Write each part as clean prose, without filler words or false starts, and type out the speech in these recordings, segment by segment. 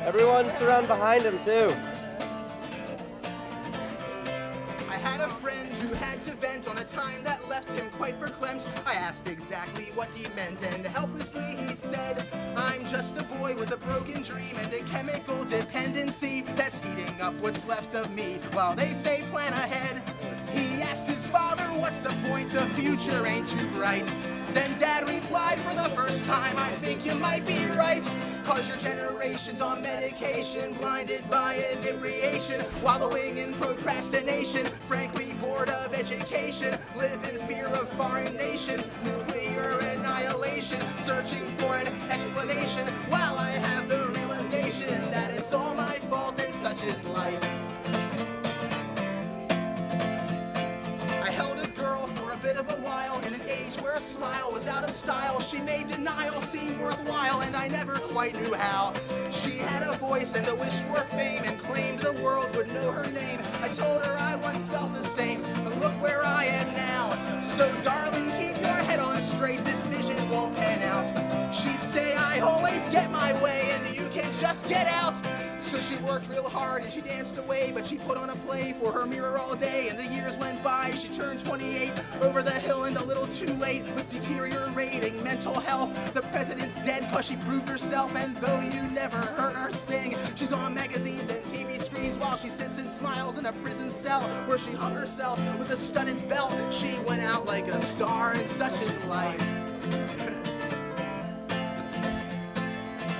Everyone surround behind him, too. I had a friend who had to vent on a time that left him quite verklempt. I asked exactly what he meant, and helplessly he said, I'm just a boy with a broken dream and a chemical dependency that's eating up what's left of me while they say plan ahead. He asked his father, what's the point? The future ain't too bright. Then Dad replied, for the first time, I think you might be right. Cause your generation's on medication, blinded by inebriation, wallowing in procrastination, frankly bored of education, live in fear of foreign nations, nuclear annihilation, searching for an explanation, while I have the realization that it's all my fault and such is life. I held a girl for a bit of a while in an age where a smile was out of style. She made denial seem worthwhile, and I never quite knew how. She had a voice and a wish for fame and claimed the world would know her name. I told her I once felt the same, but look where I am now. So darling, keep your head on straight, this vision won't pan out. She'd say I always get my way and you can just get out. So she worked real hard and she danced away, but she put on a play for her mirror all day, and the years went by. She turned 28, over the hill and a little too late, with deteriorating mental health. The president's dead cause she proved herself, and though you never heard her sing, she's on magazines and TV screens while she sits and smiles in a prison cell where she hung herself with a studded belt. She went out like a star, and such is life.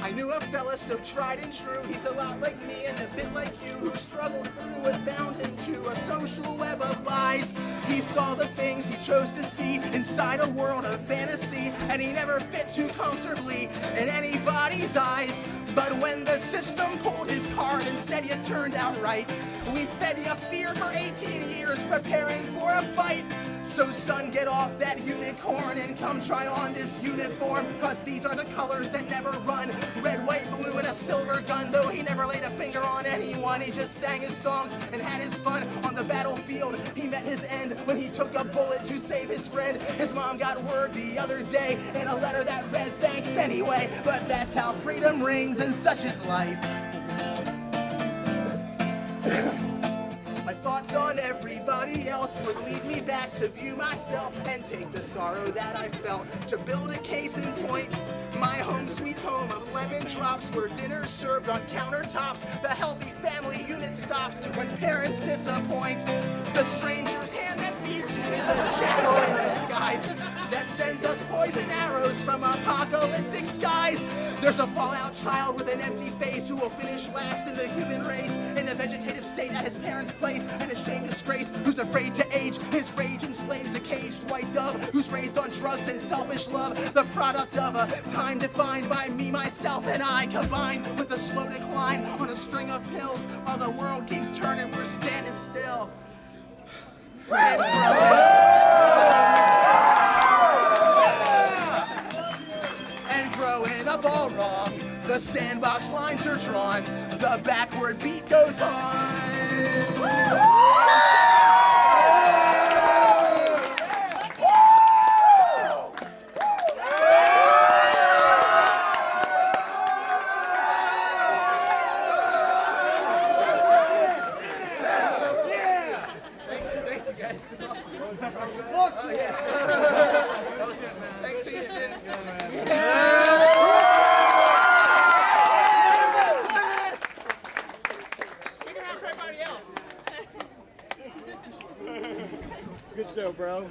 I knew a fella so tried and true, he's a lot like me and a bit like you, who struggled through and found into a social web of lies. He saw the things he chose to see inside a world of fantasy, and he never fit too comfortably in anybody's eyes. But when the system pulled his card and said you turned out right, we fed you fear for 18 years preparing for a fight. So son, get off that unicorn and come try on this uniform, cause these are the colors that never run, red, white, blue, and a silver gun. Though he never laid a finger on anyone, he just sang his songs and had his fun. On the battlefield, he met his end when he took a bullet to save his friend. His mom got word the other day in a letter that read, thanks anyway. But that's how freedom rings, and such is life. My thoughts on everybody else would lead me back to view myself and take the sorrow that I felt to build a case in point. My home sweet home of lemon drops, where dinner's served on countertops. The healthy family unit stops when parents disappoint. The stranger's hand that feeds you is a jackal in disguise that sends us poison arrows from apocalyptic skies. There's a fallout child with an empty face who will finish last in the human race, in a vegetative state at his parents' place, an ashamed disgrace who's afraid to age. His rage enslaves a caged white dove who's raised on drugs and selfish love, the product of a time defined by me, myself, and I, combined with a slow decline on a string of pills. While the world keeps turning, we're standing still and growing. And growing up all wrong. The sandbox lines are drawn, the backward beat goes on. Thanks, you guys. This is awesome. Oh, yeah. Thanks, Houston. Good show, bro.